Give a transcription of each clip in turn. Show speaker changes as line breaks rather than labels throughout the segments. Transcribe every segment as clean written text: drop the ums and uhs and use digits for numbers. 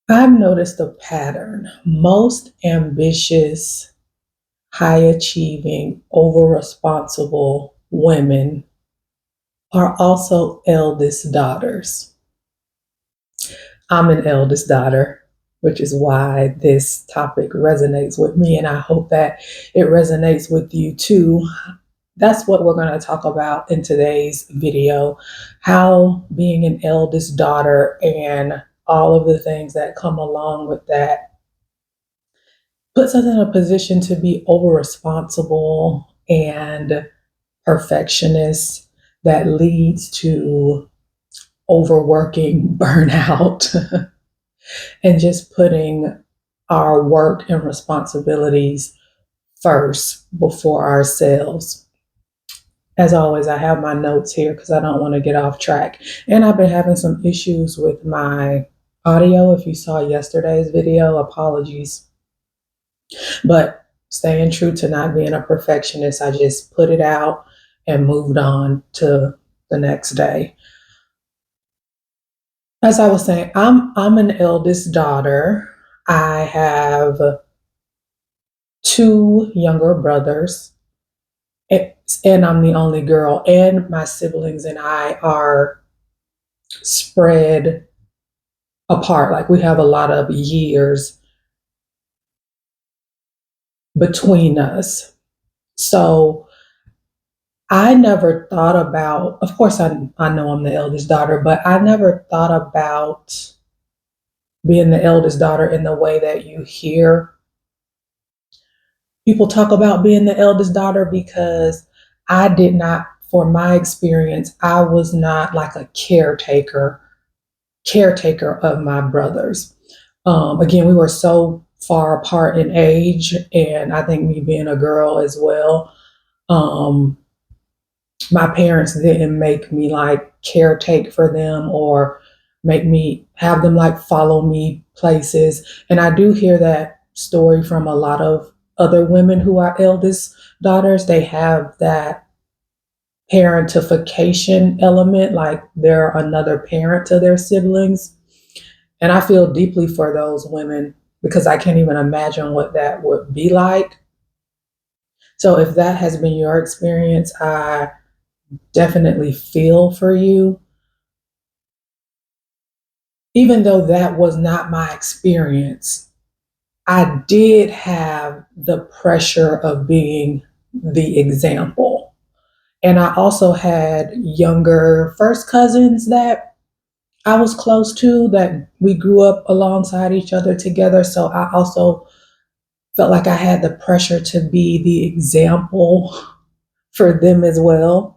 I've noticed a pattern. Most ambitious, high achieving, over responsible women are also eldest daughters. I'm an eldest daughter, which is why this topic resonates with me, and I hope that it resonates with you too. That's what we're going to talk about in today's video, how being an eldest daughter and all of the things that come along with that puts us in a position to be over responsible and perfectionist that leads to overworking, burnout, and just putting our work and responsibilities first before ourselves. As always, I have my notes here because I don't want to get off track. And I've been having some issues with my audio. If you saw yesterday's video, apologies. But staying true to not being a perfectionist, I just put it out and moved on to the next day. As I was saying, I'm an eldest daughter. I have two younger brothers, and I'm the only girl. And my siblings and I are spread apart. Like we have a lot of years between us. So I never thought about, of course, I know I'm the eldest daughter, but I never thought about being the eldest daughter in the way that you hear people talk about being the eldest daughter, because I did not, for my experience, I was not like a caretaker of my brothers. Again, we were so far apart in age, and I think me being a girl as well, um, my parents didn't make me like caretake for them or make me have them like follow me places. And I do hear that story from a lot of other women who are eldest daughters. They have that parentification element, like they're another parent to their siblings. And I feel deeply for those women because I can't even imagine what that would be like. So if that has been your experience, I definitely feel for you. Even though that was not my experience, I did have the pressure of being the example. And I also had younger first cousins that I was close to, that we grew up alongside each other together. So I also felt like I had the pressure to be the example for them as well.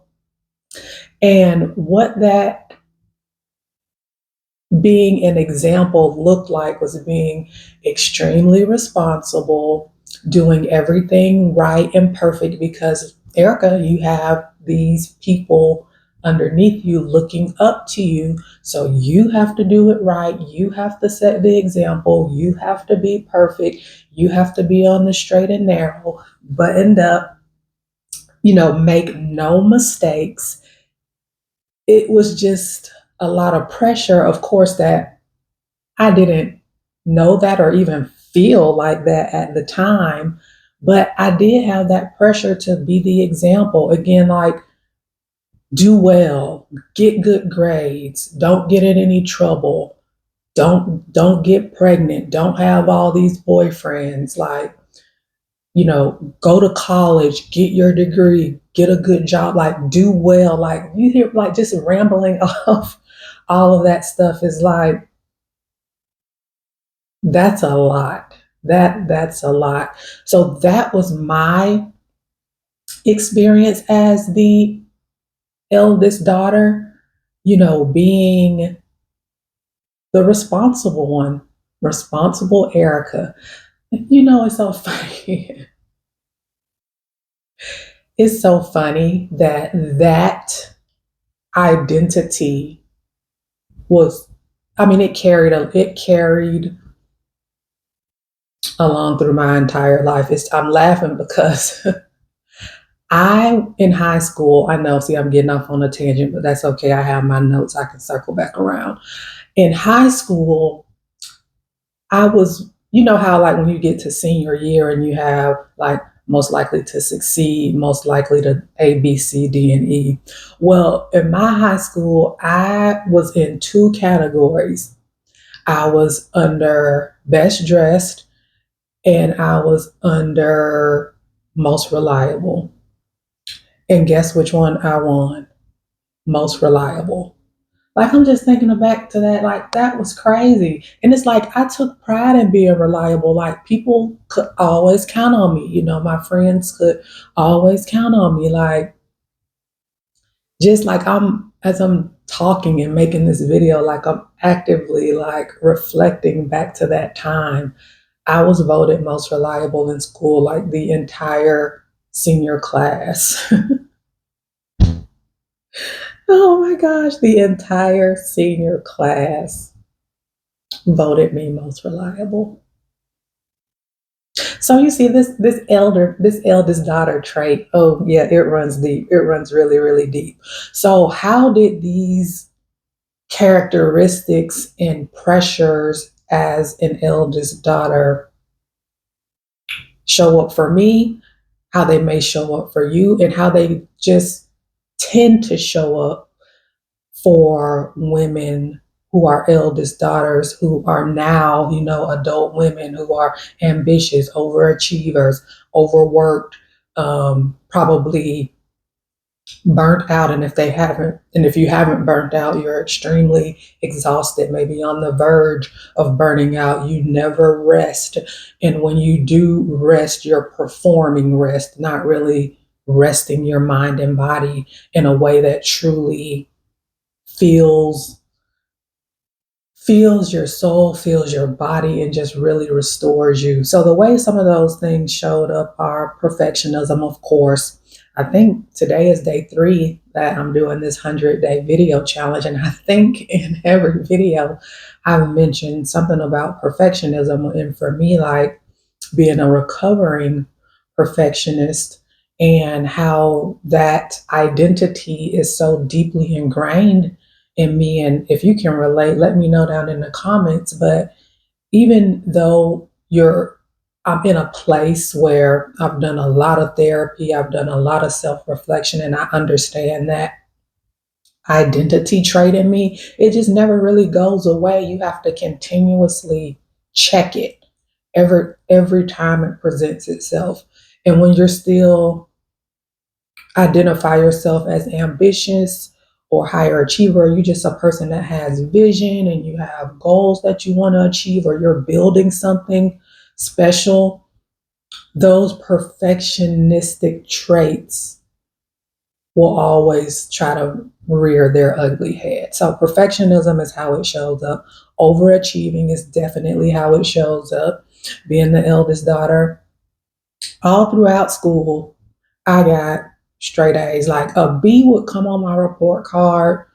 And what that being an example looked like was being extremely responsible, doing everything right and perfect, because Erica, you have these people underneath you looking up to you. So you have to do it right. You have to set the example. You have to be perfect. You have to be on the straight and narrow, buttoned up, make no mistakes. It was just a lot of pressure, of course, that I didn't know that or even feel like that at the time, but I did have that pressure to be the example. Again, like do well, get good grades, don't get in any trouble, don't get pregnant, don't have all these boyfriends, like, go to college, get your degree, get a good job, like do well. Like you hear like just rambling off all of that stuff is like, that's a lot. That's a lot. So that was my experience as the eldest daughter, being the responsible one, responsible Erica. It's so funny. It's so funny that identity was, I mean, it carried along through my entire life. I'm laughing because in high school, I know, see, I'm getting off on a tangent, but that's okay. I have my notes. I can circle back around. In high school, I was, you know how like when you get to senior year and you have like most likely to succeed, most likely to A, B, C, D, and E. Well, in my high school, I was in two categories. I was under best dressed and I was under most reliable. And guess which one I won? Most reliable. Like I'm just thinking back to that, like that was crazy. And it's like I took pride in being reliable. Like people could always count on me. You know, my friends could always count on me. Like just like I'm as I'm talking and making this video, like I'm actively like reflecting back to that time. I was voted most reliable in school, like the entire senior class. Oh my gosh, the entire senior class voted me most reliable. So you see this eldest daughter trait. Oh yeah, it runs deep. It runs really, really deep. So how did these characteristics and pressures as an eldest daughter show up for me, how they may show up for you, and how they just tend to show up for women who are eldest daughters who are now, you know, adult women who are ambitious, overachievers, overworked, probably burnt out. And if you haven't burnt out, you're extremely exhausted, maybe on the verge of burning out. You never rest. And when you do rest, you're performing rest, not really resting your mind and body in a way that truly feels feels your soul, feels your body, and just really restores you. So the way some of those things showed up are perfectionism, of course. I think today is day 3 that I'm doing this 100-day video challenge, and I think in every video I've mentioned something about perfectionism. And for me, like being a recovering perfectionist and how that identity is so deeply ingrained in me. And if you can relate, let me know down in the comments. But even though I'm in a place where I've done a lot of therapy, I've done a lot of self reflection, and I understand that identity trait in me, it just never really goes away. You have to continuously check it every time it presents itself. And when you're still identify yourself as ambitious or higher achiever, you're just a person that has vision and you have goals that you want to achieve, or you're building something special, those perfectionistic traits will always try to rear their ugly head. So perfectionism is how it shows up. Overachieving is definitely how it shows up. Being the eldest daughter, all throughout school, I got straight A's. Like a B would come on my report card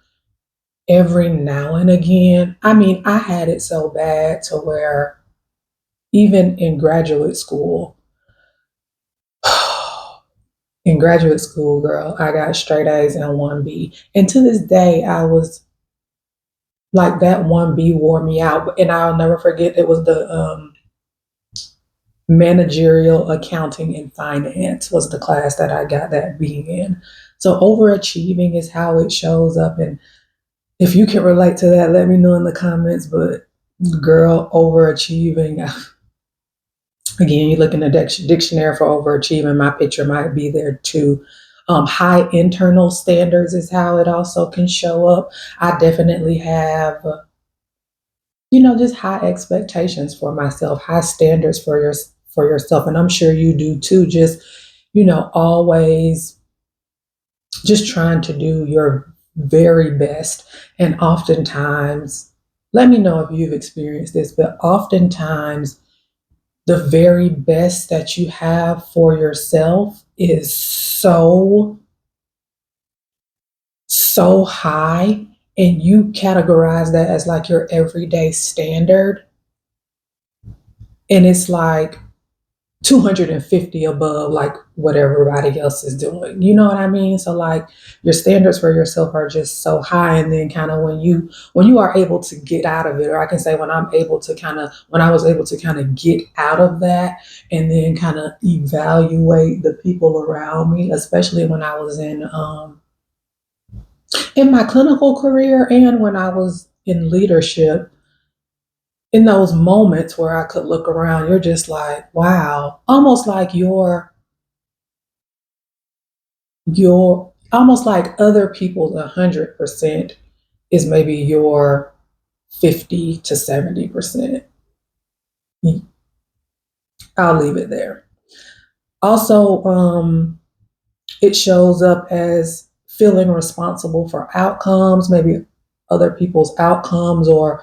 every now and again. I mean, I had it so bad to where even in graduate school, girl, I got straight A's and one B. And to this day, I was like that one B wore me out. And I'll never forget it was the managerial accounting and finance was the class that I got that B in. So overachieving is how it shows up. And if you can relate to that, let me know in the comments. But girl, overachieving. Again, you look in the dictionary for overachieving, my picture might be there too. High internal standards is how it also can show up. I definitely have, just high expectations for myself, high standards for yourself, and I'm sure you do too. Just, always just trying to do your very best, and oftentimes, let me know if you've experienced this, but oftentimes the very best that you have for yourself is so high, and you categorize that as like your everyday standard. And it's like 250 above like what everybody else is doing. You know what I mean? So like your standards for yourself are just so high, and then kind of when you are able to get out of it, or I can say when I was able to kind of get out of that and then kind of evaluate the people around me, especially when I was in my clinical career and when I was in leadership, in those moments where I could look around, you're just like, wow, almost like your almost like other people's 100% is maybe your 50 to 70%. I'll leave it there. Also, it shows up as feeling responsible for outcomes, maybe other people's outcomes or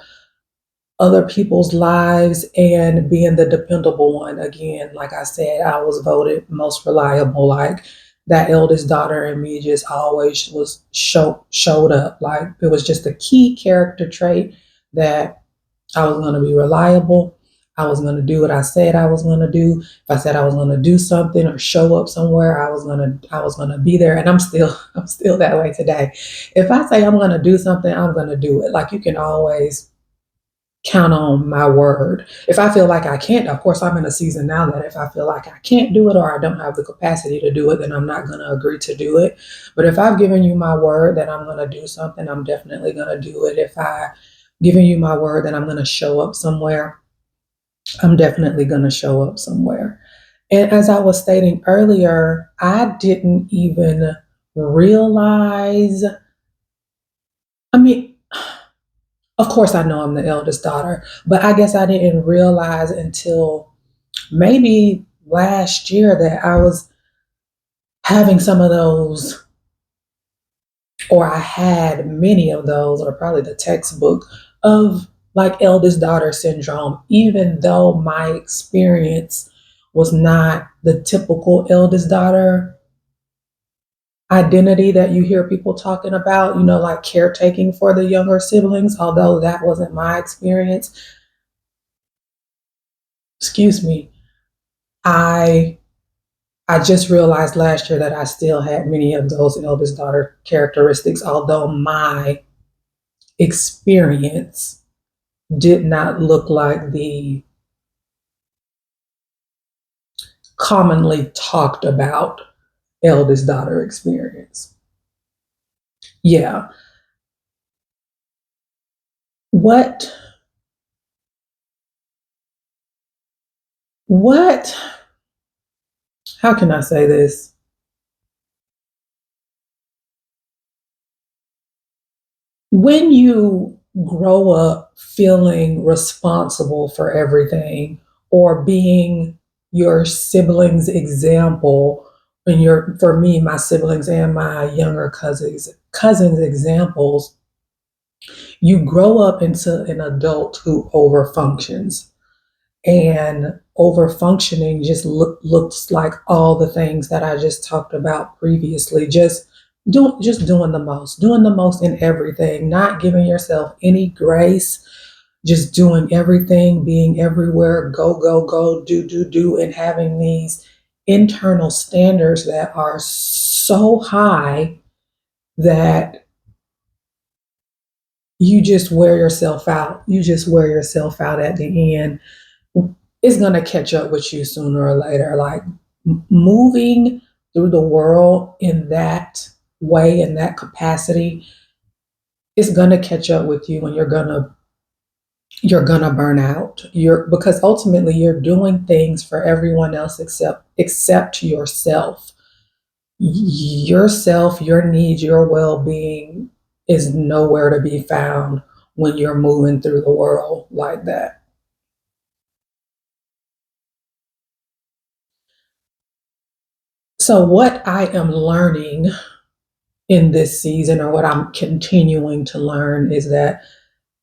other people's lives, and being the dependable one. Again, like I said, I was voted most reliable. Like that eldest daughter in me just always showed up. Like it was just a key character trait that I was going to be reliable. I was going to do what I said I was going to do. If I said I was going to do something or show up somewhere, I was going to be there. And I'm still that way today. If I say I'm going to do something, I'm going to do it. Like you can always count on my word. If I feel like I can't, of course, I'm in a season now that if I feel like I can't do it or I don't have the capacity to do it, then I'm not going to agree to do it. But if I've given you my word that I'm going to do something, I'm definitely going to do it. If I giving you my word that I'm going to show up somewhere, I'm definitely going to show up somewhere. And as I was stating earlier, I didn't even realize, I mean, of course, I know I'm the eldest daughter, but I guess I didn't realize until maybe last year that I was having some of those, or I had many of those, or probably the textbook of like eldest daughter syndrome, even though my experience was not the typical eldest daughter identity that you hear people talking about, like caretaking for the younger siblings, although that wasn't my experience. Excuse me. I I just realized last year that I still had many of those eldest daughter characteristics, although my experience did not look like the commonly talked about eldest daughter experience. Yeah. What what how can I say this? When you grow up feeling responsible for everything or being your siblings' example, and for me, my siblings and my younger cousins examples, you grow up into an adult who overfunctions. And over functioning just looks like all the things that I just talked about previously. Just doing the most in everything, not giving yourself any grace, just doing everything, being everywhere, go, go, go, do, do, do, and having these internal standards that are so high that you just wear yourself out. You just wear yourself out at the end. It's going to catch up with you sooner or later. Like moving through the world in that way, in that capacity, is going to catch up with you, and you're going to burn out. Because ultimately you're doing things for everyone else except yourself. Yourself, your needs, your well-being is nowhere to be found when you're moving through the world like that. So what I am learning in this season, or what I'm continuing to learn, is that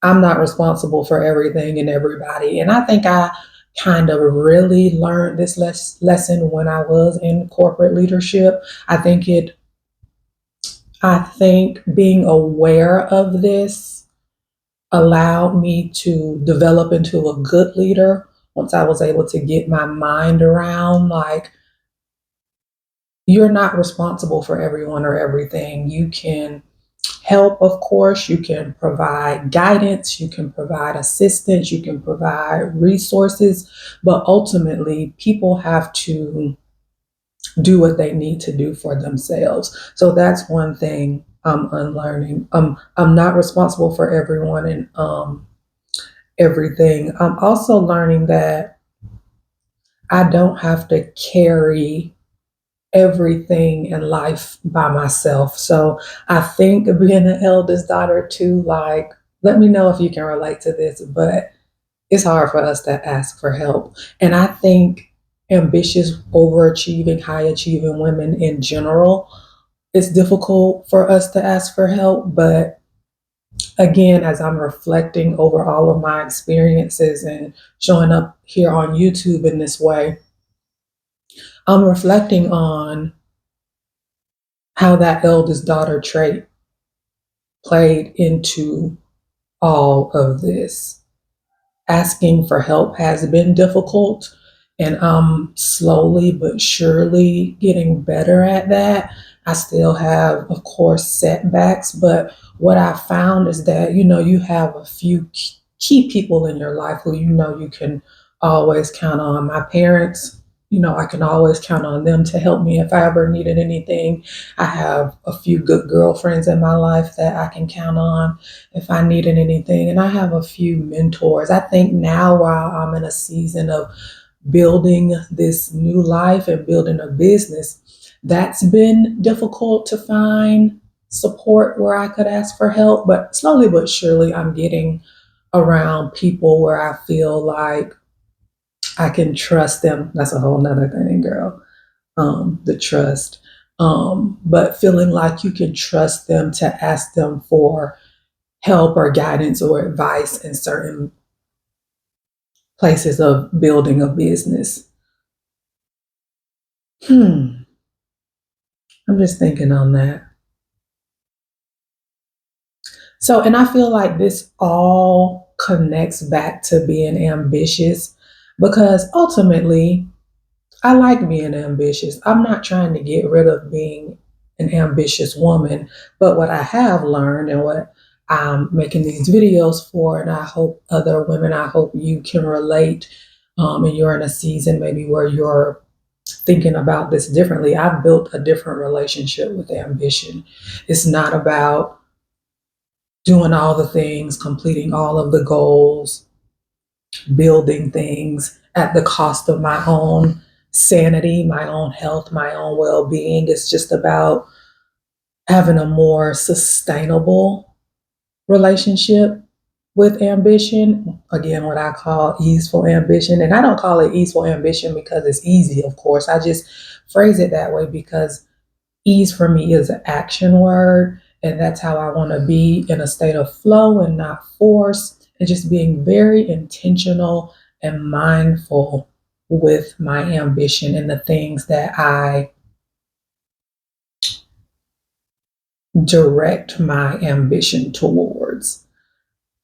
I'm not responsible for everything and everybody. And I think I kind of really learned this lesson when I was in corporate leadership. I think it, I think being aware of this allowed me to develop into a good leader once I was able to get my mind around, like, you're not responsible for everyone or everything. You can help, of course, you can provide guidance, you can provide assistance, you can provide resources, but ultimately, people have to do what they need to do for themselves. So that's one thing I'm unlearning. I'm not responsible for everyone and everything. I'm also learning that I don't have to carry everything in life by myself. So I think being an eldest daughter too, like, let me know if you can relate to this, but it's hard for us to ask for help. And I think ambitious, overachieving, high achieving women in general, it's difficult for us to ask for help. But again, as I'm reflecting over all of my experiences and showing up here on YouTube in this way, I'm reflecting on how that eldest daughter trait played into all of this. Asking for help has been difficult, and I'm slowly but surely getting better at that. I still have, of course, setbacks, but what I found is that, you have a few key people in your life who you can always count on. My parents, I can always count on them to help me if I ever needed anything. I have a few good girlfriends in my life that I can count on if I needed anything. And I have a few mentors. I think now, while I'm in a season of building this new life and building a business, that's been difficult to find support where I could ask for help. But slowly but surely, I'm getting around people where I feel like I can trust them. That's a whole nother thing, girl. The trust. But feeling like you can trust them to ask them for help or guidance or advice in certain places of building a business. I'm just thinking on that. So, and I feel like this all connects back to being ambitious because ultimately, I like being ambitious. I'm not trying to get rid of being an ambitious woman, but what I have learned and what I'm making these videos for, and I hope other women, I hope you can relate, and you're in a season maybe where you're thinking about this differently. I've built a different relationship with ambition. It's not about doing all the things, completing all of the goals, building things at the cost of my own sanity, my own health, my own well being. It's just about having a more sustainable relationship with ambition. Again, what I call easeful ambition. And I don't call it easeful ambition because it's easy, of course. I just phrase it that way because ease for me is an action word. And that's how I want to be, in a state of flow and not force, and just being very intentional and mindful with my ambition and the things that I direct my ambition towards.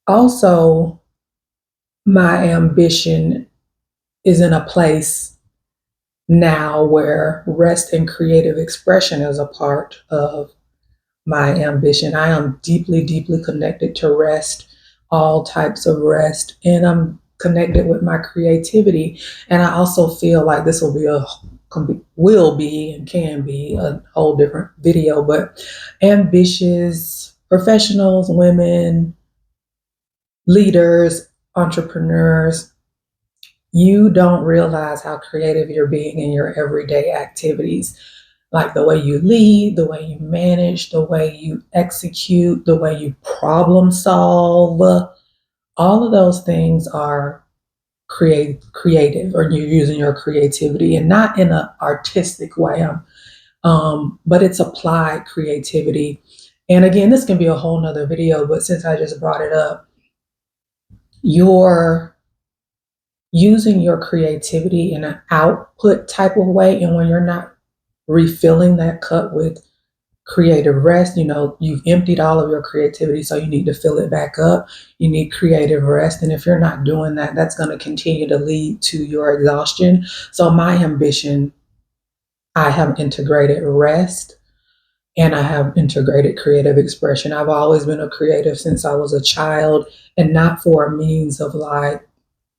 Also, my ambition is in a place now where rest and creative expression is a part of my ambition. I am deeply, deeply connected to rest, all types of rest, and I'm connected with my creativity. And I also feel like this will be and can be a whole different video, but ambitious professionals, women, leaders, entrepreneurs, you don't realize how creative you're being in your everyday activities, like the way you lead, the way you manage, the way you execute, the way you problem solve. All of those things are creative, or you're using your creativity, and not in an artistic way, but it's applied creativity. And again, this can be a whole nother video, but since I just brought it up, you're using your creativity in an output type of way. And when you're not refilling that cup with creative rest. You've emptied all of your creativity, so you need to fill it back up. You need creative rest. And if you're not doing that, that's going to continue to lead to your exhaustion. So, my ambition, I have integrated rest and I have integrated creative expression. I've always been a creative since I was a child, and not for a means of like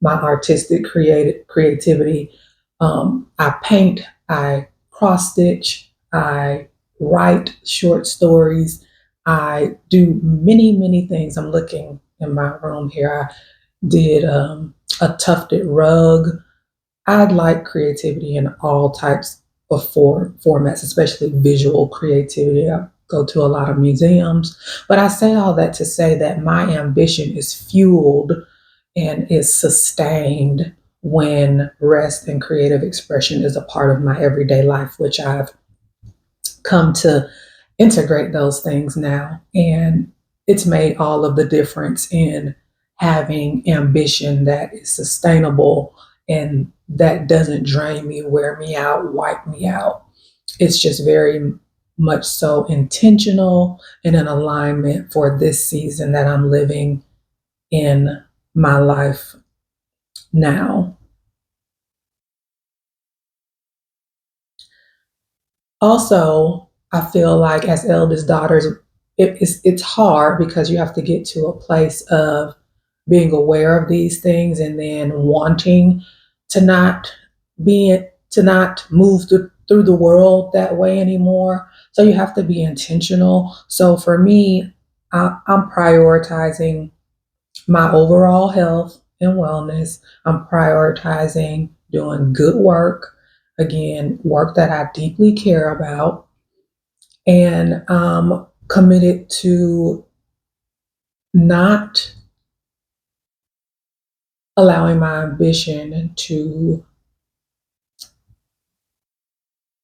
my artistic creativity. I paint, I cross stitch, I write short stories, I do many, many things. I'm looking in my room here. I did a tufted rug. I'd like creativity in all types of formats, especially visual creativity. I go to a lot of museums, but I say all that to say that my ambition is fueled and is sustained when rest and creative expression is a part of my everyday life, which I've come to integrate those things now. And it's made all of the difference in having ambition that is sustainable and that doesn't drain me, wear me out, wipe me out. It's just very much so intentional and in alignment for this season that I'm living in my life now. Also, I feel like as eldest daughters, it's hard because you have to get to a place of being aware of these things and then wanting to not to not move through the world that way anymore. So you have to be intentional. So for me, I'm prioritizing my overall health and wellness. I'm prioritizing doing good work, again, work that I deeply care about, and I'm committed to not allowing my ambition to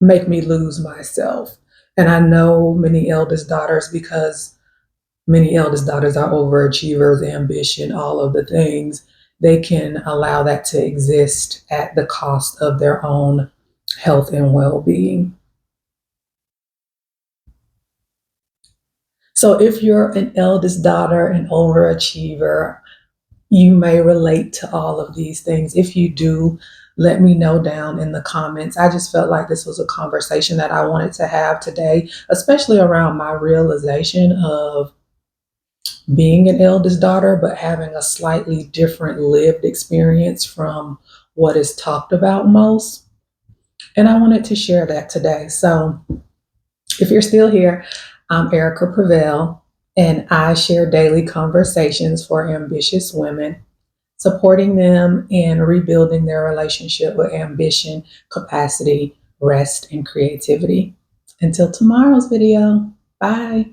make me lose myself. And I know many eldest daughters, because many eldest daughters are overachievers, ambition, all of the things. They can allow that to exist at the cost of their own health and well being. So, if you're an eldest daughter, an overachiever, you may relate to all of these things. If you do, let me know down in the comments. I just felt like this was a conversation that I wanted to have today, especially around my realization of being an eldest daughter, but having a slightly different lived experience from what is talked about most. And I wanted to share that today. So if you're still here, I'm Erica Prevail, and I share daily conversations for ambitious women, supporting them in rebuilding their relationship with ambition, capacity, rest, and creativity. Until tomorrow's video, bye.